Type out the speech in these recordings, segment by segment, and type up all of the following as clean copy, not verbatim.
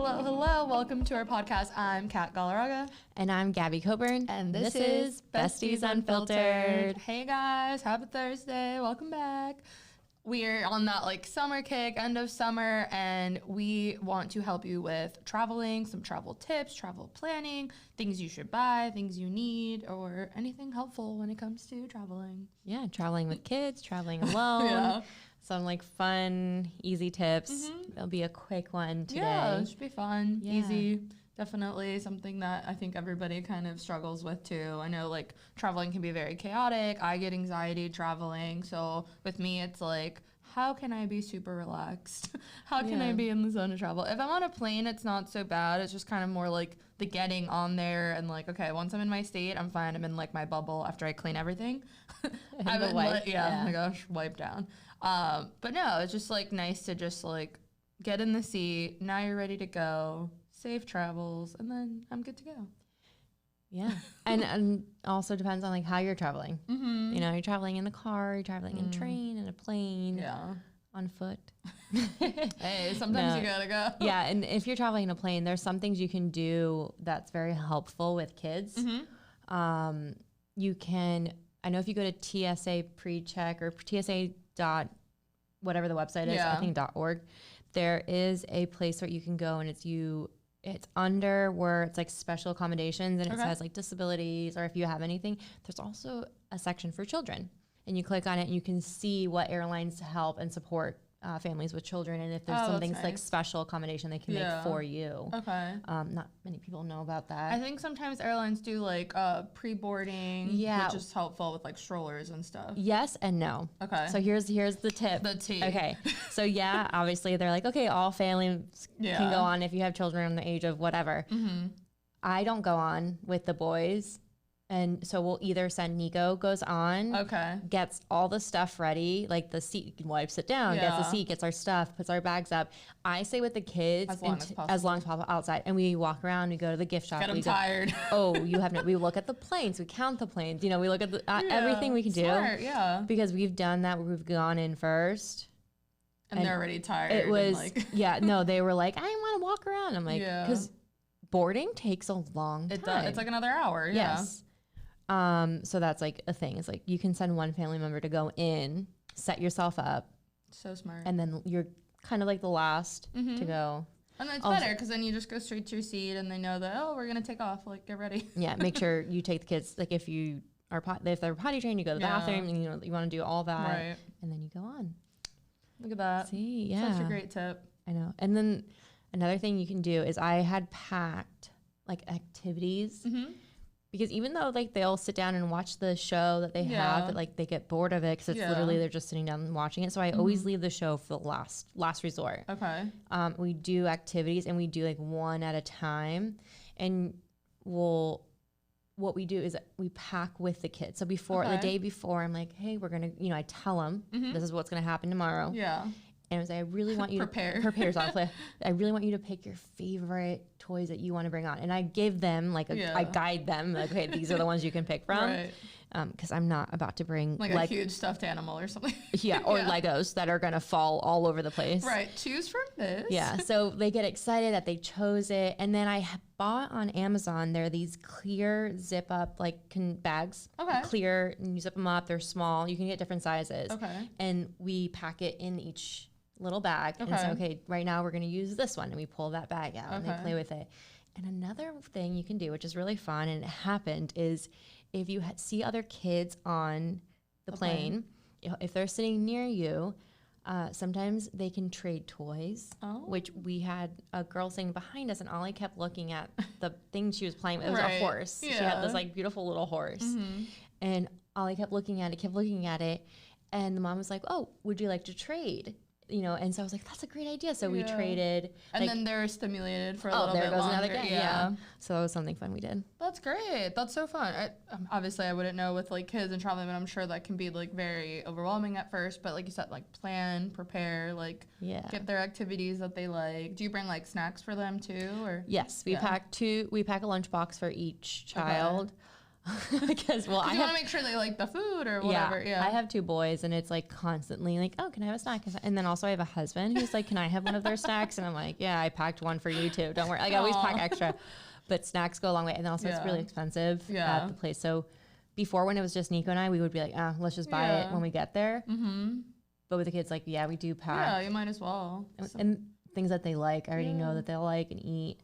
Hello, hello. Welcome to our podcast. I'm Kat Galarraga. And I'm Gabby Coburn. And this is Besties Unfiltered. Hey guys, happy Thursday. Welcome back. We're on that summer kick, end of summer, and we want to help you with traveling, some travel tips, travel planning, things you should buy, things you need, or anything helpful when it comes to traveling. Yeah, traveling with kids, traveling alone. Yeah. Some fun, easy tips. It'll be a quick one today. Yeah, it should be fun, easy. Definitely something that I think everybody kind of struggles with too. I know traveling can be very chaotic. I get anxiety traveling. So with me, it's how can I be super relaxed? How can I be in the zone of travel? If I'm on a plane, it's not so bad. It's just kind of more the getting on there and okay, once I'm in my state, I'm fine. I'm in my bubble after I clean everything. Oh my gosh, wipe down. But no, it's just nice to just get in the seat. Now you're ready to go. Safe travels, and then I'm good to go. Yeah. and also depends on how you're traveling. You know, you're traveling in the car, you're traveling in a train, in a plane, on foot. Hey, sometimes you gotta go. Yeah, and if you're traveling in a plane, there's some things you can do that's very helpful with kids. You can, I know if you go to TSA PreCheck or TSA dot whatever the website is, I think .org, there is a place where you can go and it's under where it's special accommodations and it says disabilities or if you have anything. There's also a section for children, and you click on it and you can see what airlines help and support families with children, and if there's some things nice. Special accommodation they can make for you. Okay. Not many people know about that. I think sometimes airlines do pre-boarding, which is helpful with strollers and stuff. Yes and no. Okay. So here's the tip. The tea. Okay. So obviously they're okay, all families can go on if you have children under the age of whatever. I don't go on with the boys. And so we'll either send Nico goes on, gets all the stuff ready, the seat, wipes it down, gets the seat, gets our stuff, puts our bags up. I stay with the kids as long as possible outside, and we walk around. We go to the gift shop. Get them tired. We look at the planes. We count the planes. You know, we look at everything we can Smart, do. Because we've done that. We've gone in first. And they're already tired. It was, they were I want to walk around. I'm because boarding takes a long time. It does. It's another hour. Yeah. Yes. So that's a thing. It's you can send one family member to go in, set yourself up. So smart. And then you're kind of the last to go. And then it's better because then you just go straight to your seat and they know that, we're going to take off. Get ready. Yeah. Make sure you take the kids. If you are, if they're potty trained, you go to the bathroom and you want to do all that. Right. And then you go on. Look at that. See, yeah. Such a great tip. I know. And then another thing you can do is I had packed activities. Because even though they'll sit down and watch the show that they have, that they get bored of it because it's literally they're just sitting down and watching it. So I always leave the show for the last resort. Okay. We do activities and we do one at a time, and what we do is we pack with the kids. So the day before, I'm hey, we're gonna, I tell them this is what's gonna happen tomorrow. Yeah. And I was I really want you to prepare yourself. I really want you to pick your favorite toys that you want to bring on. And I give them I guide them okay, these are the ones you can pick from. Right. Because I'm not about to bring a huge stuffed animal or something. Or Legos that are going to fall all over the place. Right. Choose from this. Yeah. So they get excited that they chose it. And then I bought on Amazon, there are these clear zip up bags. Okay. Clear, and you zip them up. They're small. You can get different sizes. Okay. And we pack it in each little bag and say, right now we're going to use this one, and we pull that bag out and they play with it. And another thing you can do, which is really fun and it happened, is if you see other kids on the plane, if they're sitting near you, sometimes they can trade toys, which we had a girl sitting behind us, and Ollie kept looking at the thing she was playing with. It was a horse. She had this beautiful little horse, and Ollie kept looking at it, and the mom was oh, would you like to trade? And so I was that's a great idea. So we traded. And then they're stimulated for a little bit longer. Oh, there goes another game. Yeah. So that was something fun we did. That's great. That's so fun. Obviously, I wouldn't know with kids and traveling, but I'm sure that can be very overwhelming at first. But like you said, plan, prepare, get their activities that they like. Do you bring snacks for them too, or? Yes, we pack a lunchbox for each child. Because, well, I want to make sure they like the food or whatever. Yeah. I have 2 boys, and it's like constantly like, oh, can I have a snack? And then also I have a husband who's like, can I have one of their snacks? And I'm like, yeah, I packed one for you too. Don't worry. Like, I always pack extra, but snacks go a long way. And also it's really expensive at the place. So before, when it was just Nico and I, we would be like, let's just buy it when we get there. Mm-hmm. But with the kids, like, we do pack. Yeah, you might as well. And things that they like, I already know that they'll like and eat.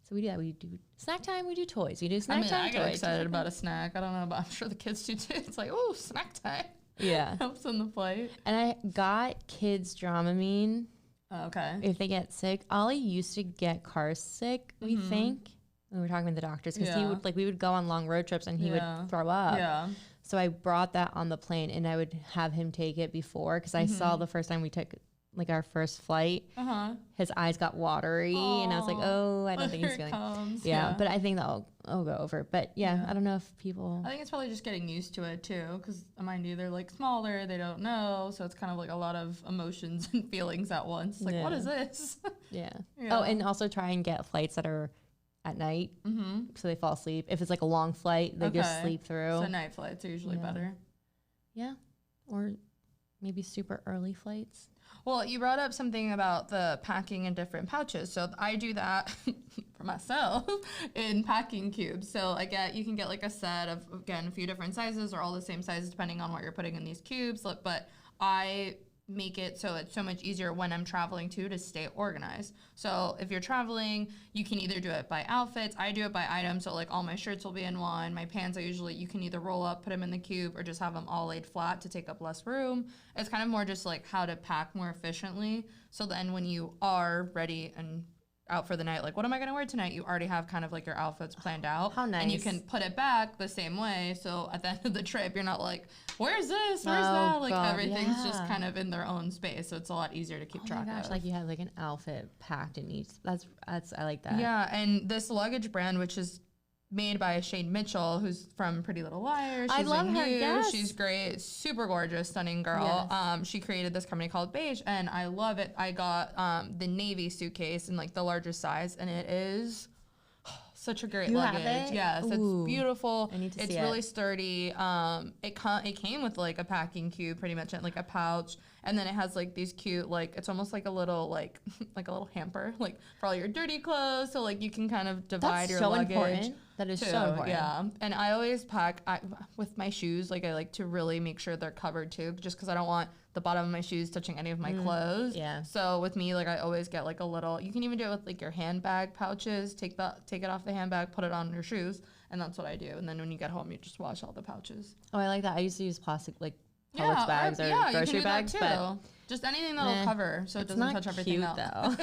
So we do that. We do snack time. We do toys. We do snack time. I get excited about a snack. I don't know, but I'm sure the kids do too. It's like, oh, snack time. Yeah. Helps on the flight. And I got kids Dramamine. Okay. If they get sick. Ollie used to get car sick, we think. We were talking with the doctors, because he would, like, we would go on long road trips and he would throw up. Yeah. So I brought that on the plane, and I would have him take it before, because I saw the first time we took like our first flight, his eyes got watery. And I was like, oh, I don't think he's going. Yeah, but I think that'll go over. But I don't know if people. I think it's probably just getting used to it too, because mind you, they're like smaller, they don't know, so it's kind of like a lot of emotions and feelings at once. Like, what is this? Oh, and also try and get flights that are at night, so they fall asleep. If it's like a long flight, they just sleep through. So night flights are usually better. Yeah, or maybe super early flights. Well, you brought up something about the packing in different pouches. So I do that for myself in packing cubes. So you can get like a set of, again, a few different sizes or all the same sizes depending on what you're putting in these cubes. But I make it so it's so much easier when I'm traveling too to stay organized. So if you're traveling, you can either do it by outfits. I do it by items. So like all my shirts will be in one. My pants, you can either roll up, put them in the cube, or just have them all laid flat to take up less room. It's kind of more just like how to pack more efficiently. So then when you are ready and out for the night, like, what am I going to wear tonight? You already have kind of like your outfits planned out. How nice. And you can put it back the same way. So at the end of the trip, you're not like, where's this? Where's that? Like, everything's just kind of in their own space. So it's a lot easier to keep track of. Like you have like an outfit packed in each. That's I like that. Yeah. And this luggage brand, which is made by Shane Mitchell, who's from Pretty Little Liars. I love her. Yes. She's great, super gorgeous, stunning girl. Yes. She created this company called Voyage, and I love it. I got the navy suitcase in like the largest size, and it is such a great luggage. Have it? Yes, it's beautiful. I need to see it. It's really sturdy. It came with like a packing cube, pretty much, and like a pouch, and then it has like these cute, like, it's almost like a little like like a little hamper, like for all your dirty clothes. So like you can kind of divide your luggage. Important. That is so important. Yeah, and I always pack with my shoes. Like, I like to really make sure they're covered too, just because I don't want the bottom of my shoes touching any of my clothes. Yeah. So with me, like, I always get like a little. You can even do it with like your handbag pouches. Take it off the handbag, put it on your shoes, and that's what I do. And then when you get home, you just wash all the pouches. Oh, I like that. I used to use plastic like Publix bags or grocery bags, but just anything that'll cover, so it doesn't touch everything else. Though.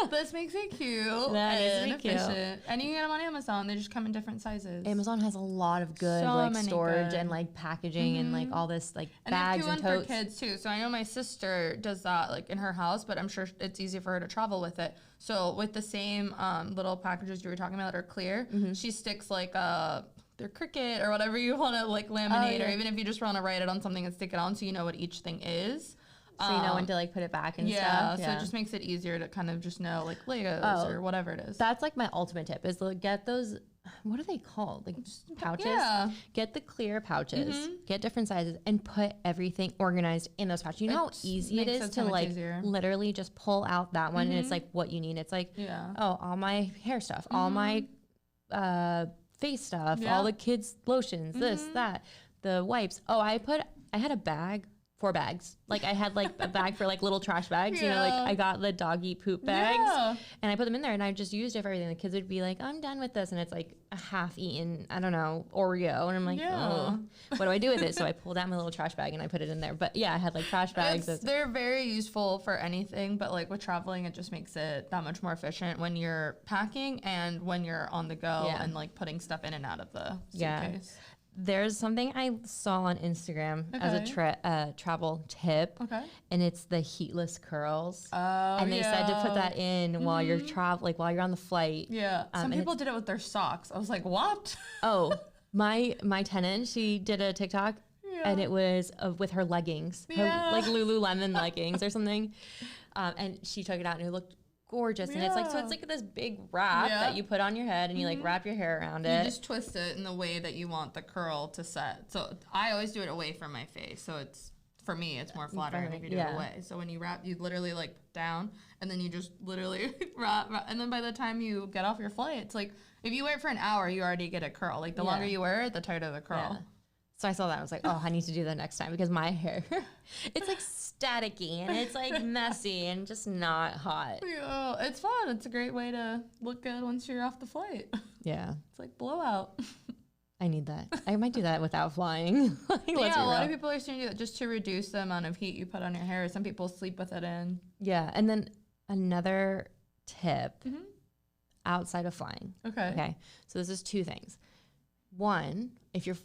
This makes it cute. That and is cute. Efficient. And you can get them on Amazon. They just come in different sizes. Amazon has a lot of good storage and like packaging and like all this like bags and totes. And they have 2 for kids too. So I know my sister does that like in her house, but I'm sure it's easy for her to travel with it. So with the same little packages you were talking about that are clear, she sticks like their Cricut or whatever you want to like laminate, or even if you just want to write it on something and stick it on so you know what each thing is. So you know when to like put it back and stuff. So it just makes it easier to kind of just know like Legos or whatever it is. That's like my ultimate tip is get those, what are they called? Like just pouches? Yeah. Get the clear pouches, get different sizes, and put everything organized in those pouches. You know how easy it is to like literally just pull out that one and it's like what you need. It's like, all my hair stuff, all my face stuff, all the kids' lotions, this, that, the wipes. Oh, I had a bag, 4 bags. Like I had like a bag for like little trash bags, you know, like I got the doggy poop bags and I put them in there and I just used it for everything. The kids would be like, I'm done with this. And it's like a half eaten, I don't know, Oreo. And I'm like, oh, what do I do with it? So I pulled out my little trash bag and I put it in there. But yeah, I had like trash bags. They're very useful for anything, but like with traveling, it just makes it that much more efficient when you're packing and when you're on the go and like putting stuff in and out of the suitcase. Yeah. There's something I saw on Instagram as a travel tip, and it's the heatless curls. Oh, and they said to put that in while you're while you're on the flight. Yeah, some people did it with their socks. I was like, what? Oh, my tenant, she did a TikTok, and it was with her leggings, her, like Lululemon leggings or something, and she took it out and it looked gorgeous. And it's like, so it's like this big wrap that you put on your head and you like wrap your hair around it. You just twist it in the way that you want the curl to set. So I always do it away from my face. So it's, for me, it's more flattering if you do it away. So when you wrap, you literally like down and then you just literally wrap. And then by the time you get off your flight, it's like, if you wear it for an hour, you already get a curl. Like the longer you wear it, the tighter the curl. Yeah. So I saw that. I was like, oh, I need to do that next time because my hair, it's like staticky and it's like messy and just not hot. Yeah, it's fun. It's a great way to look good once you're off the flight. Yeah. It's like blowout. I need that. I might do that without flying. Yeah, a lot of people are starting to do that just to reduce the amount of heat you put on your hair. Some people sleep with it in. Yeah. And then another tip outside of flying. Okay. So this is 2 things. One, if you're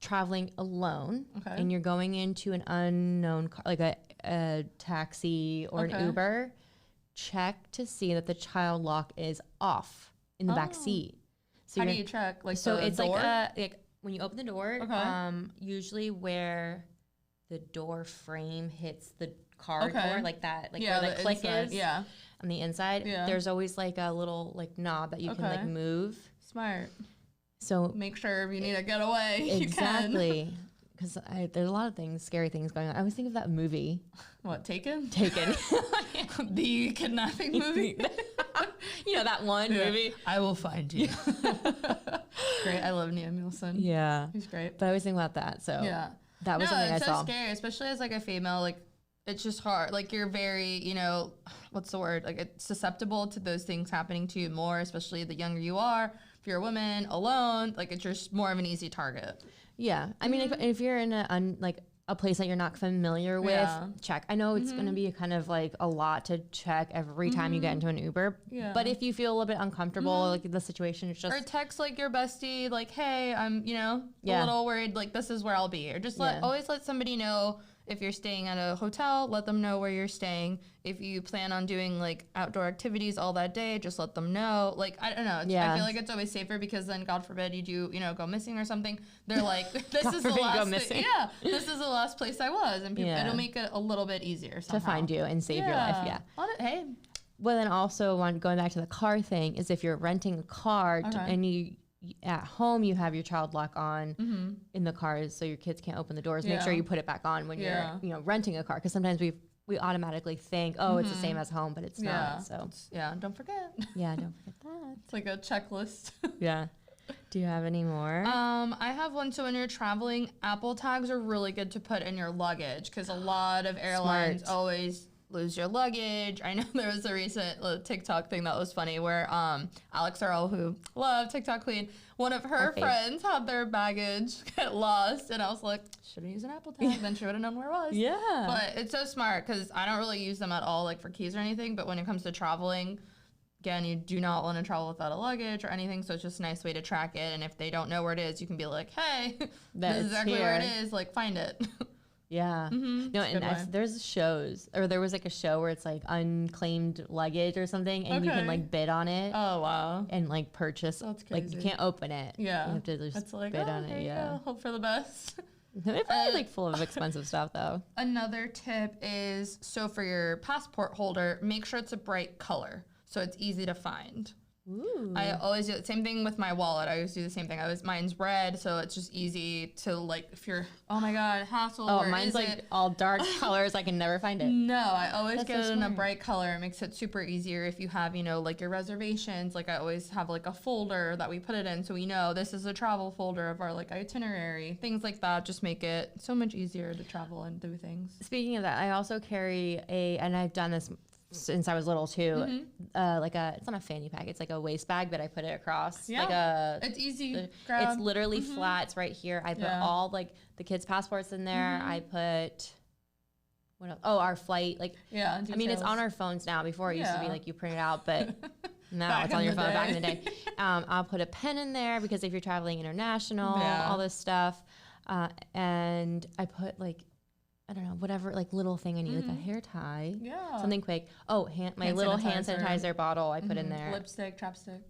traveling alone and you're going into an unknown car, like a taxi or an Uber, check to see that the child lock is off in the back seat. So how do you check? Like, so the it's door? like when you open the door, usually where the door frame hits the car door, like that, like where the click inside. is on the inside, there's always like a little like knob that you can like move. Smart. So make sure if you need to get away, exactly. Because there's a lot of things, scary things going on. I always think of that movie. What, Taken? Taken. The kidnapping movie. You know, that one movie. I will find you. Great. I love Liam Neeson. Yeah. He's great. But I always think about that. So that was something I saw. It's so scary, especially as like a female. Like, it's just hard. Like, you're very, you know, what's the word? Like, it's susceptible to those things happening to you more, especially the younger you are. If you're a woman alone, like, it's just more of an easy target. Yeah. I mean, if you're in a place that you're not familiar with, check. I know it's going to be kind of like a lot to check every time you get into an Uber. Yeah. But if you feel a little bit uncomfortable, like the situation is just... Or text like your bestie, like, hey, I'm, you know, a little worried, like, this is where I'll be. Or just always let somebody know. If you're staying at a hotel, let them know where you're staying. If you plan on doing like outdoor activities all that day, just let them know. Like, I don't know. I feel like it's always safer because then, God forbid, you do, you know, go missing or something. They're like, this is the last thing. Yeah, this is the last place I was, and people, it'll make it a little bit easier somehow. To find you and save your life. Yeah. Hey. Well, then also going back to the car thing is if you're renting a car and you. At home, you have your child lock on in the cars, so your kids can't open the doors. Make sure you put it back on when you're, you know, renting a car, because sometimes we automatically think, oh, it's the same as home, but it's not. So don't forget. Yeah, don't forget that. It's like a checklist. Yeah. Do you have any more? I have one. So when you're traveling, Apple tags are really good to put in your luggage because a lot of airlines always lose your luggage. I know there was a recent TikTok thing that was funny where Alex Earl, who love TikTok queen, one of her friends had their baggage get lost, and I was like, should have used an Apple tag, then she would have known where it was. Yeah. But it's so smart because I don't really use them at all, like for keys or anything. But when it comes to traveling, again, you do not want to travel without a luggage or anything, so it's just a nice way to track it. And if they don't know where it is, you can be like, hey, this is exactly where it is. Like, find it. Yeah. No, and there's shows, or there was like a show where it's like unclaimed luggage or something, and you can like bid on it. Oh, wow. And like purchase. That's crazy. Like, you can't open it. Yeah. You have to just bid on it. Yeah. Hope for the best. They're probably like full of expensive stuff though. Another tip is, so for your passport holder, make sure it's a bright color so it's easy to find. Ooh. I always do the same thing with my wallet. I always do the same thing. Mine's red, so it's just easy to, like, if you're, oh my God, hassle. Oh, mine's like all dark colors. I can never find it. No, I always get it in a bright color. It makes it super easier if you have, you know, like your reservations. Like, I always have like a folder that we put it in, so we know this is a travel folder of our like itinerary. Things like that just make it so much easier to travel and do things. Speaking of that, I also carry and I've done this since I was little too, like it's not a fanny pack, it's like a waist bag, but I put it across. Yeah, it's easy. Grab. It's literally flat. It's right here. I put all like the kids' passports in there. I put what else? Oh, our flight. Like, details. I mean, it's on our phones now. Before it used to be like you print it out, but now it's on your phone. Back in the day, I'll put a pen in there because if you're traveling international, all this stuff, and I put like, I don't know, whatever, like little thing I need, like a hair tie, something quick. Oh, my little hand sanitizer bottle I put in there. Lipstick, chapstick.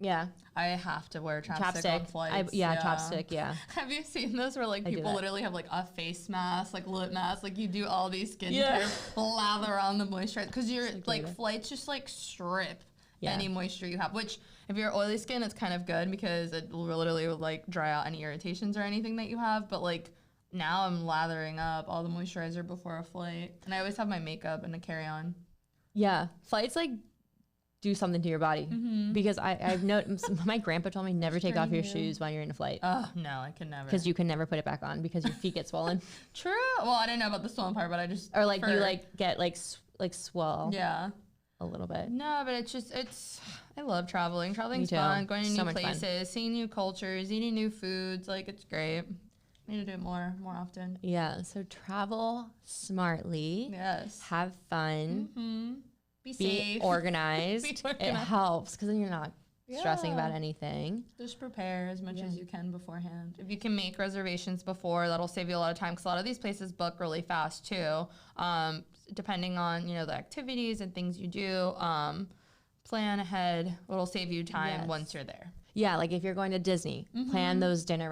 Yeah. I have to wear chapstick on flights. Chapstick, yeah. Have you seen those where like people literally have like a face mask, like lip mask, like you do all these skincare, lather on the moisturizer, because your like flights just like strip any moisture you have, which if you're oily skin, it's kind of good because it will literally like dry out any irritations or anything that you have. But like now I'm lathering up all the moisturizer before a flight, and I always have my makeup in a carry-on. Yeah, flights like do something to your body because I've noticed my grandpa told me never take off your shoes while you're in a flight. Oh no, I can never. Because you can never put it back on because your feet get swollen. True. Well, I didn't know about the swollen part, but I just you like get like swell. Yeah. A little bit. No, but I love traveling. Traveling's fun. Going to new places, seeing new cultures, eating new foods. Like it's great. I need to do it more often. Yeah. So travel smartly. Yes. Have fun. Mm-hmm. Be safe. Organized. It helps because then you're not stressing about anything. Just prepare as much as you can beforehand. If you can make reservations before, that'll save you a lot of time because a lot of these places book really fast too. Depending on the activities and things you do, plan ahead. It'll save you time once you're there. Yeah, like if you're going to Disney, plan those dinner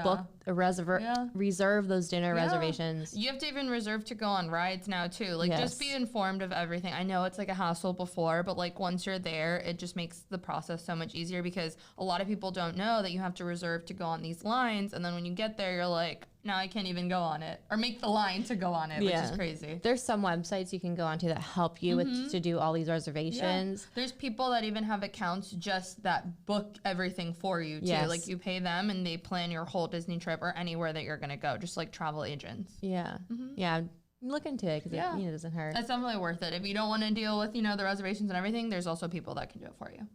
book a reserve those dinner reservations. You have to even reserve to go on rides now too. Like just be informed of everything. I know it's like a hassle before, but like once you're there, it just makes the process so much easier because a lot of people don't know that you have to reserve to go on these lines, and then when you get there, you're like, now I can't even go on it or make the line to go on it, which is crazy. There's some websites you can go onto that help you with to do all these reservations. Yeah. There's people that even have accounts just that book everything for you too. Yes. Like you pay them and they plan your whole Disney trip or anywhere that you're gonna go, just like travel agents. Yeah. Yeah. Look into it because it doesn't hurt. It's definitely worth it. If you don't want to deal with the reservations and everything, there's also people that can do it for you.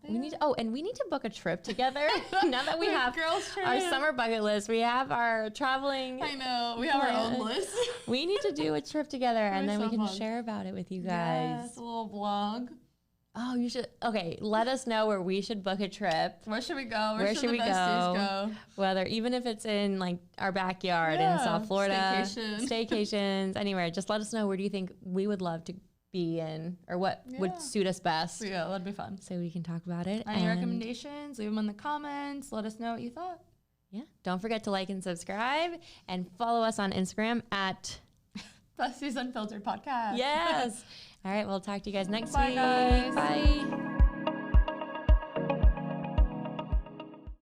We need to book a trip together. Now that we have our summer bucket list, we have our traveling. I know. We have our own list. We need to do a trip together and then we can share about it with you guys. Yes, a little vlog. Oh, you should. Okay, let us know where we should book a trip. Where should we go? Where should we go? Whether even if it's in like our backyard in South Florida, staycations, anywhere. Just let us know where do you think we would love to be in or what would suit us best. Yeah, that'd be fun. So we can talk about it. Any recommendations? Leave them in the comments. Let us know what you thought. Yeah. Don't forget to like and subscribe and follow us on Instagram at Besties Unfiltered Podcast. Yes. All right. We'll talk to you guys next week. Bye, guys. Bye.